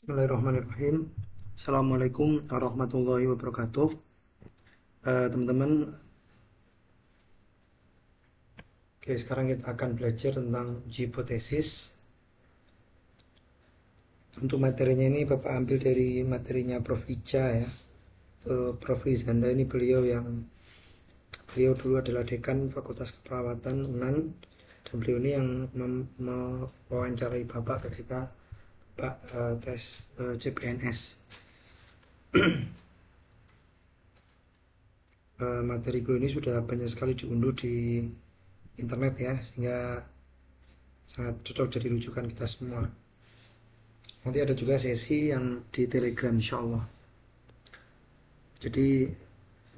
Bismillahirrahmanirrahim. Assalamualaikum warahmatullahi wabarakatuh. Teman-teman, oke, sekarang kita akan belajar tentang uji hipotesis. Untuk materinya ini Bapak ambil dari materinya Prof. Ica ya. Prof. Rizanda ini beliau dulu adalah dekan Fakultas Keperawatan UNAN, dan beliau ini yang mewawancarai Bapak ketika Pak tes CPNS. Materi beliau ini sudah banyak sekali diunduh di internet ya, sehingga sangat cocok jadi rujukan kita semua. Nanti ada juga sesi yang di Telegram insya Allah. Jadi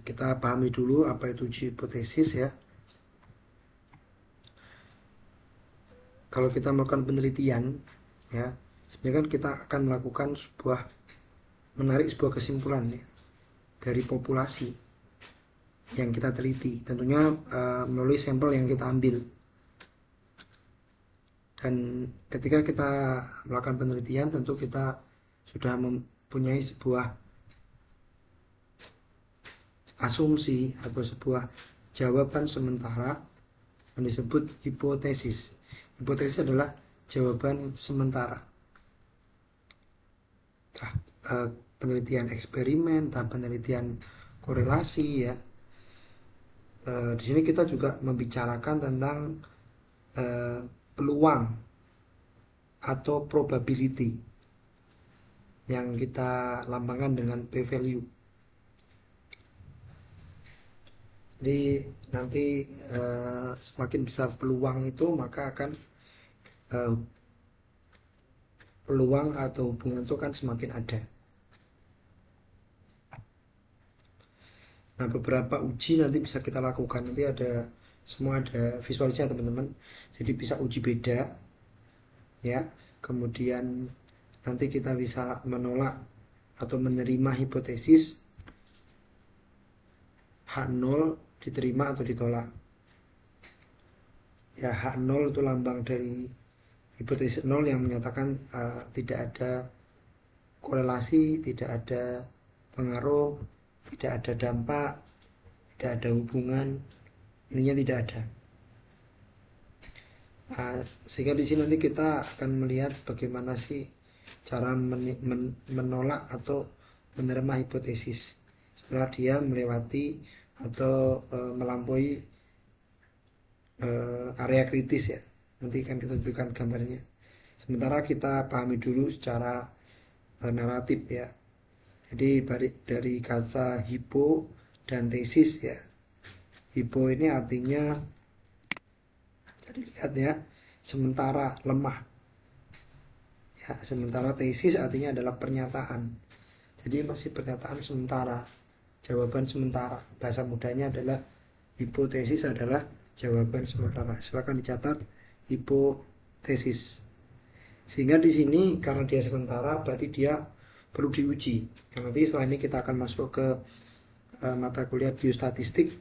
kita pahami dulu apa itu uji hipotesis ya. Kalau kita melakukan penelitian ya, sebenarnya kan kita akan melakukan menarik sebuah kesimpulan ya, dari populasi yang kita teliti, tentunya melalui sampel yang kita ambil. Dan ketika kita melakukan penelitian, tentu kita sudah mempunyai sebuah asumsi atau sebuah jawaban sementara yang disebut hipotesis. Hipotesis adalah jawaban sementara. Penelitian eksperimen, penelitian korelasi ya. Di sini kita juga membicarakan tentang peluang atau probability yang kita lambangkan dengan p-value. Jadi nanti semakin besar peluang itu, maka akan peluang atau hubungan itu kan semakin ada. Nah, beberapa uji nanti bisa kita lakukan. Nanti semua ada visualisasi teman-teman. Jadi bisa uji beda ya. Kemudian nanti kita bisa menolak atau menerima hipotesis, H0 diterima atau ditolak. Ya, H0 itu lambang dari hipotesis 0 yang menyatakan tidak ada korelasi, tidak ada pengaruh, tidak ada dampak, tidak ada hubungan, intinya tidak ada. Sehingga di sini nanti kita akan melihat bagaimana sih cara menolak atau menerima hipotesis setelah dia melewati atau melampaui area kritis ya. Nanti kan kita tunjukkan gambarnya. Sementara kita pahami dulu secara naratif ya. Jadi dari kata hipo dan tesis ya. Hipo ini artinya, jadi lihat ya, sementara, lemah ya. Sementara tesis artinya adalah pernyataan. Jadi masih pernyataan sementara, jawaban sementara. Bahasa mudanya adalah hipotesis adalah jawaban sementara. Silakan dicatat hipotesis. Sehingga di sini karena dia sementara berarti dia perlu diuji. Nanti setelah ini kita akan masuk ke mata kuliah biostatistik.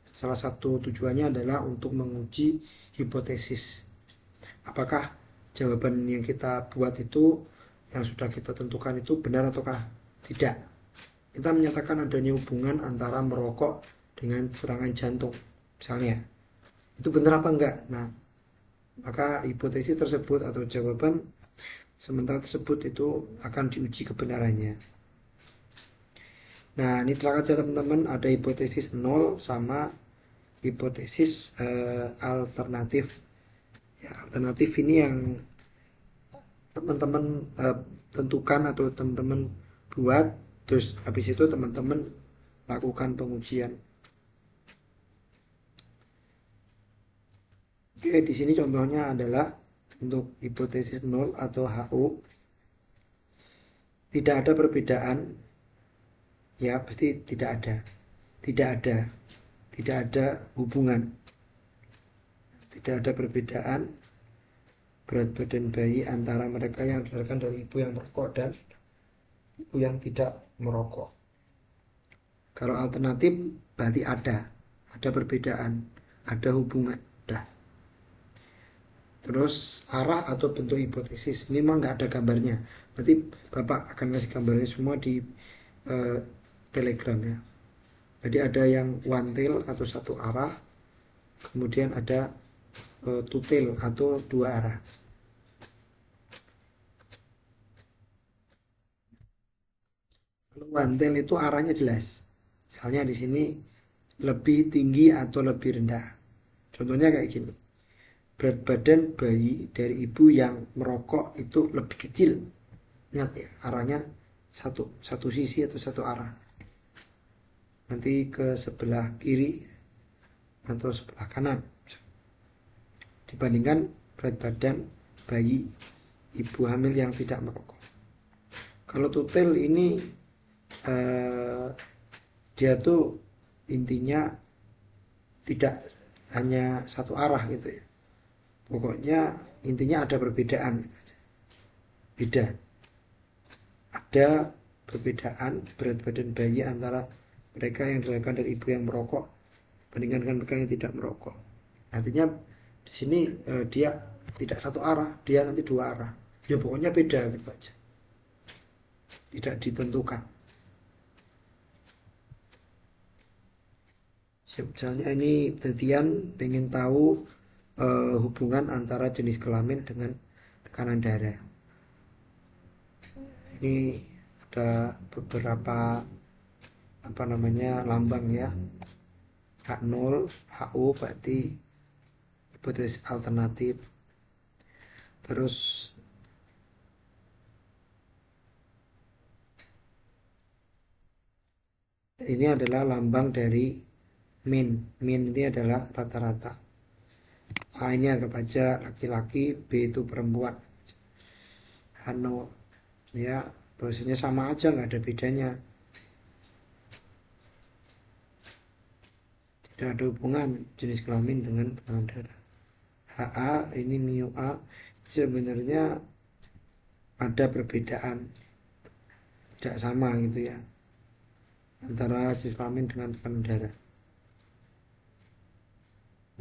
Salah satu tujuannya adalah untuk menguji hipotesis. Apakah jawaban yang kita buat itu, yang sudah kita tentukan itu benar ataukah tidak. Kita menyatakan adanya hubungan antara merokok dengan serangan jantung misalnya, itu benar apa enggak. Nah, maka hipotesis tersebut atau jawaban sementara tersebut itu akan diuji kebenarannya. Nah, ini telah ya teman-teman, ada hipotesis 0 sama hipotesis alternatif. Ya, alternatif ini yang teman-teman tentukan atau teman-teman buat, terus habis itu teman-teman lakukan pengujian. Oke, di sini contohnya adalah untuk hipotesis 0 atau HO. Tidak ada perbedaan. Ya, pasti tidak ada. Tidak ada. Tidak ada hubungan. Tidak ada perbedaan berat badan bayi antara mereka yang dilahirkan dari ibu yang merokok dan ibu yang tidak merokok. Kalau alternatif berarti ada perbedaan, ada hubungan. Dah. Terus arah atau bentuk hipotesis. Ini memang nggak ada gambarnya. Nanti Bapak akan kasih gambarnya semua di eh, Telegram ya. Jadi ada yang one tail atau satu arah, kemudian ada two tail atau dua arah. Kalau one tail itu arahnya jelas. Misalnya di sini lebih tinggi atau lebih rendah. Contohnya kayak gini. Berat badan bayi dari ibu yang merokok itu lebih kecil. Ingat ya, arahnya satu sisi atau satu arah. Nanti ke sebelah kiri atau sebelah kanan dibandingkan berat badan bayi ibu hamil yang tidak merokok. Kalau tutel ini eh, dia tuh intinya tidak hanya satu arah gitu ya. Pokoknya intinya ada perbedaan gitu aja. Beda. Ada perbedaan berat badan bayi antara mereka yang dilahirkan dari ibu yang merokok bandingkan dengan mereka yang tidak merokok. Artinya di sini dia tidak satu arah, dia nanti dua arah. Ya pokoknya beda gitu aja. Tidak ditentukan. Misalnya ini penelitian pengen tahu hubungan antara jenis kelamin dengan tekanan darah. Ini ada beberapa apa namanya lambang ya. H0, HO berarti hipotesis alternatif. Terus ini adalah lambang dari mean. Mean ini adalah rata-rata. A ini anggap aja laki-laki, B itu perempuan. H0 ya bahwasanya sama aja nggak ada bedanya. Tidak ada hubungan jenis kelamin dengan tekanan darah. HA ini mu A sebenarnya ada perbedaan tidak sama gitu ya antara jenis kelamin dengan tekanan darah.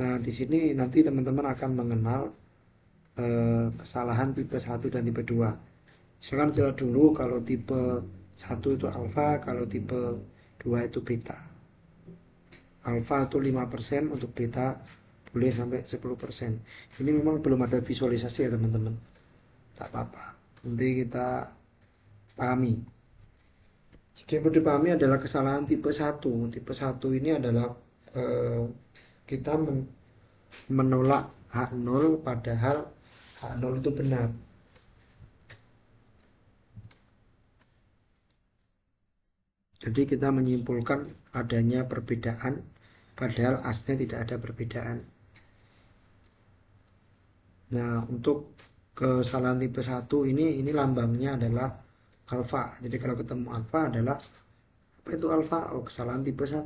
Nah di sini nanti teman-teman akan mengenal kesalahan tipe 1 dan tipe 2. Misalkan kita dulu kalau tipe 1 itu alfa, kalau tipe 2 itu beta. Alfa itu 5%, untuk beta boleh sampai 10%. Ini memang belum ada visualisasi ya teman-teman. Tak apa-apa. Nanti kita pahami. Jadi yang perlu dipahami adalah kesalahan tipe 1. Tipe 1 ini adalah kita menolak H0 padahal H0 itu benar. Jadi kita menyimpulkan adanya perbedaan padahal aslinya tidak ada perbedaan. Nah, untuk kesalahan tipe 1 ini lambangnya adalah alfa. Jadi kalau ketemu alfa adalah apa itu alfa? Oh, kesalahan tipe 1.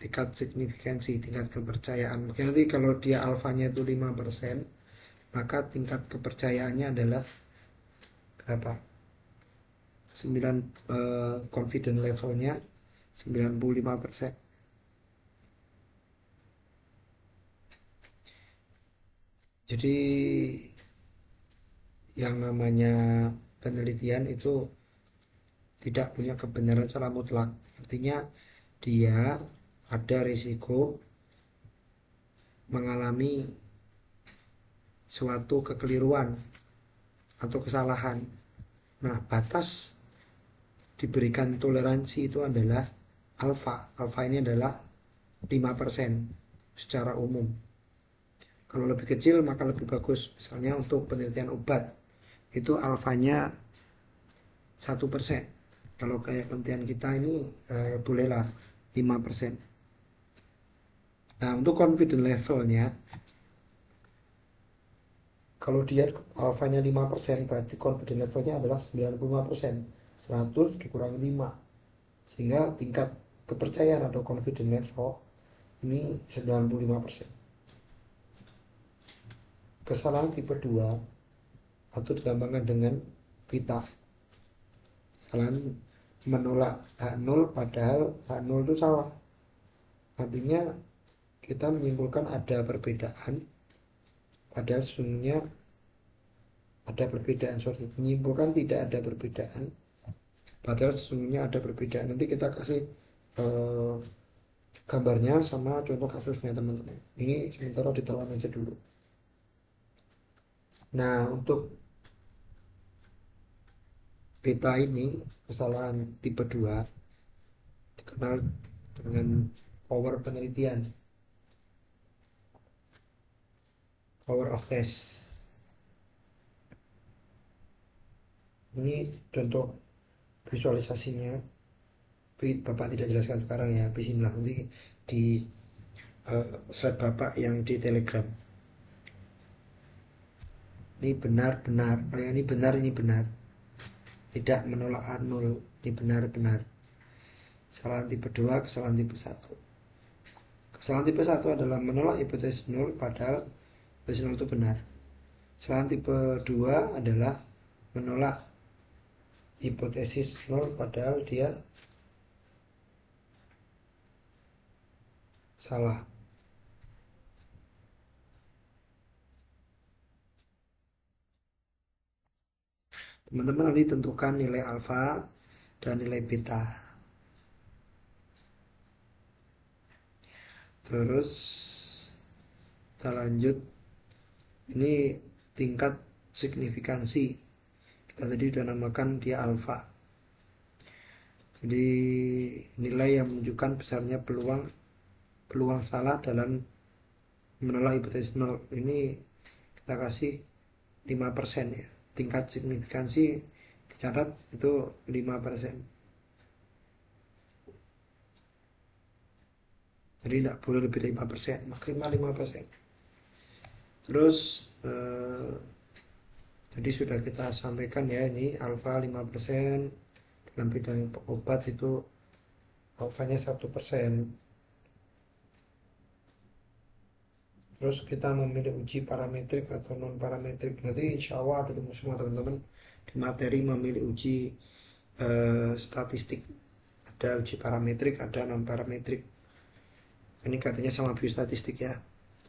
Tingkat signifikansi, tingkat kepercayaan. Mungkin nanti kalau dia alfanya itu 5%, maka tingkat kepercayaannya adalah berapa? 9 confident levelnya 95%. Jadi yang namanya penelitian itu tidak punya kebenaran secara mutlak. Artinya dia ada risiko mengalami suatu kekeliruan atau kesalahan. Nah, batas diberikan toleransi itu adalah alfa. Alfa ini adalah 5% secara umum. Kalau lebih kecil maka lebih bagus. Misalnya untuk penelitian obat itu alfanya 1%. Kalau kayak penelitian kita ini bolehlah 5%. Nah, untuk confidence levelnya kalau dia alfanya 5% berarti confidence levelnya adalah 95%. 100 dikurangi 5 sehingga tingkat kepercayaan atau confidence level ini 95%. Kesalahan tipe 2 atau dilambangkan dengan beta. Kesalahan menolak H0 padahal H0 itu salah. Artinya kita menyimpulkan ada perbedaan, padahal sesungguhnya ada perbedaan. Sorry, menyimpulkan tidak ada perbedaan, padahal sesungguhnya ada perbedaan. Nanti kita kasih eh, gambarnya sama contoh kasusnya teman-teman. Ini sementara ditelan aja dulu. Nah, untuk beta ini, kesalahan tipe 2 dikenal dengan power penelitian, power of test. Ini contoh visualisasinya. Bapak tidak jelaskan sekarang ya, habis inilah nanti di slide Bapak yang di Telegram. Ini benar-benar, ini benar, ini benar. Tidak menolak nol, ini benar-benar. Kesalahan tipe 2, kesalahan tipe 1. Kesalahan tipe 1 adalah menolak hipotesis nol padahal hipotesis nol itu benar. Kesalahan tipe 2 adalah menolak hipotesis nol padahal dia salah. Teman-teman nanti tentukan nilai alfa dan nilai beta. Terus kita lanjut. Ini tingkat signifikansi. Kita tadi sudah namakan dia alfa. Jadi nilai yang menunjukkan besarnya peluang salah dalam menolak hipotesis nol. Ini kita kasih 5% ya. Tingkat signifikansi dicatat itu 5%. Jadi tidak boleh lebih dari 5%, maksimal 5%. Terus tadi sudah kita sampaikan ya, ini alfa 5%, dalam bidang obat itu alfanya 1%. Terus kita memilih uji parametrik atau non parametrik. Nanti insya Allah ada semua teman-teman di materi memilih uji statistik. Ada uji parametrik, ada non parametrik. Ini katanya sama biostatistik ya.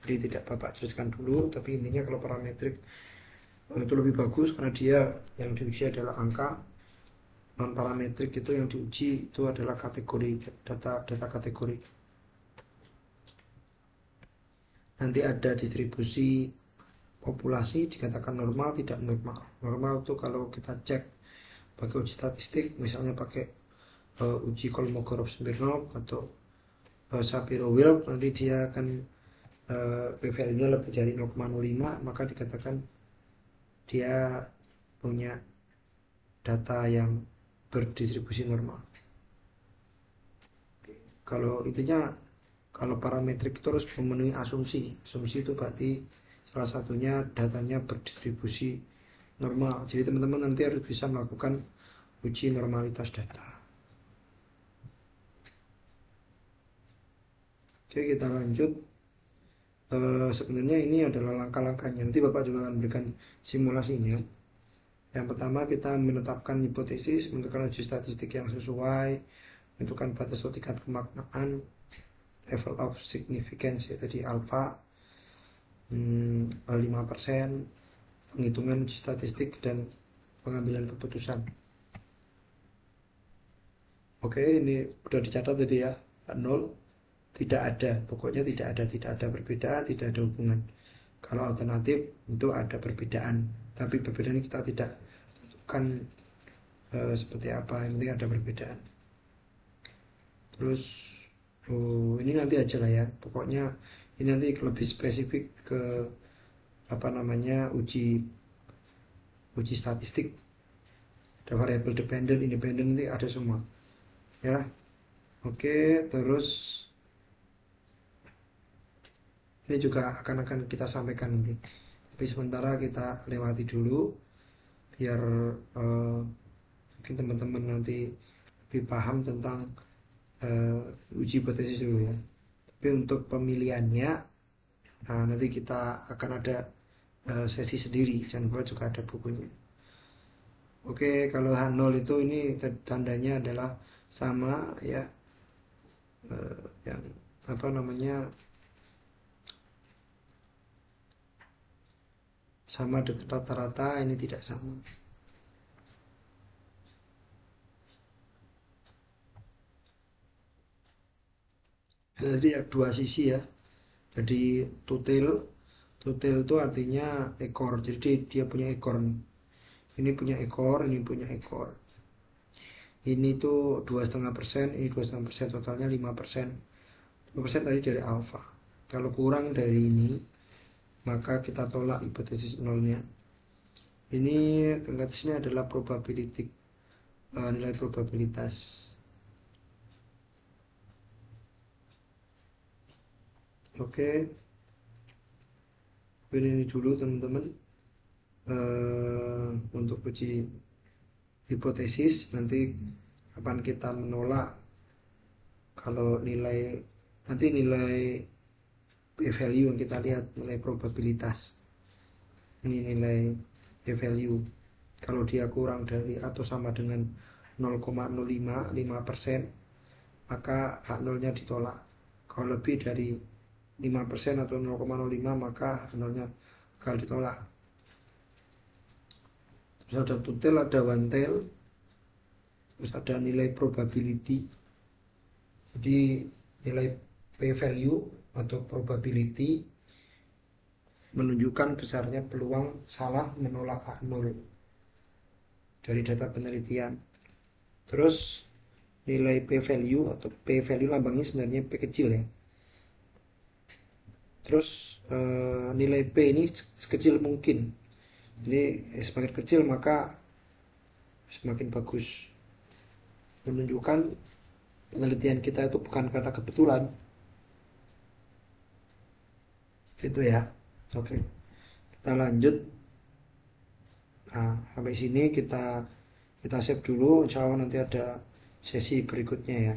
Jadi tidak Bapak jelaskan dulu, tapi intinya kalau parametrik itu lebih bagus karena dia yang diuji adalah angka. Non parametrik itu yang diuji itu adalah kategori data kategori. Nanti ada distribusi populasi dikatakan normal, tidak normal. Normal itu kalau kita cek pakai uji statistik, misalnya pakai uji Kolmogorov-Smirnov atau Shapiro-Wilk, nanti dia akan p-value-nya lebih dari 0,05, maka dikatakan dia punya data yang berdistribusi normal. Kalau intinya, kalau parametrik itu harus memenuhi asumsi. Asumsi itu berarti salah satunya datanya berdistribusi normal. Jadi teman-teman nanti harus bisa melakukan uji normalitas data. Oke, kita lanjut. Sebenarnya ini adalah langkah-langkahnya. Nanti Bapak juga akan berikan simulasinya. Yang pertama kita menetapkan hipotesis, menentukan uji statistik yang sesuai, menentukan batas atau tingkat kemaknaan, level of significance tadi alpha 5%, penghitungan uji statistik dan pengambilan keputusan. Oke, ini udah dicatat tadi ya, 0, tidak ada, pokoknya tidak ada perbedaan, tidak ada hubungan. Kalau alternatif itu ada perbedaan, tapi perbedaan kita tidak tentukan seperti apa, yang penting ada perbedaan. Terus ini nanti aja lah ya, pokoknya ini nanti lebih spesifik ke apa namanya uji statistik, ada variabel dependent, independent, nanti ada semua ya. Oke, terus ini juga akan kita sampaikan nanti, tapi sementara kita lewati dulu biar mungkin teman-teman nanti lebih paham tentang uji hipotesis dulu ya. Tapi untuk pemilihannya, nah nanti kita akan ada sesi sendiri, dan Bapak juga ada bukunya. Oke, kalau H0 itu ini tandanya adalah sama ya, yang apa namanya, sama dengan rata-rata, ini tidak sama. Jadi ada dua sisi ya. Jadi tutil itu artinya ekor. Jadi dia punya ekor nih. Ini punya ekor, ini punya ekor. Ini tuh 2,5%, ini 2,5%, totalnya 5%. 5% tadi dari alfa. Kalau kurang dari ini, maka kita tolak hipotesis nolnya. Ini ini adalah probability, nilai probabilitas. Oke, ini dulu teman-teman, untuk uji hipotesis. Nanti kapan kita menolak, kalau nanti nilai p-value yang kita lihat, nilai probabilitas. Ini nilai p-value. Kalau dia kurang dari atau sama dengan 0,055%, maka hak nolnya ditolak. Kalau lebih dari 5% atau 0,05, maka hak nolnya bakal ditolak. Terus ada two-tail, ada one-tail, terus ada nilai probability. Jadi nilai p-value atau probability menunjukkan besarnya peluang salah menolak hak nol dari data penelitian. Terus nilai p-value atau p-value lambangnya sebenarnya p kecil ya. Terus nilai p ini sekecil mungkin. Jadi semakin kecil maka semakin bagus. Menunjukkan penelitian kita itu bukan karena kebetulan. Gitu ya. Oke. Kita lanjut. Nah, sampai sini kita save dulu. Insya Allah nanti ada sesi berikutnya ya.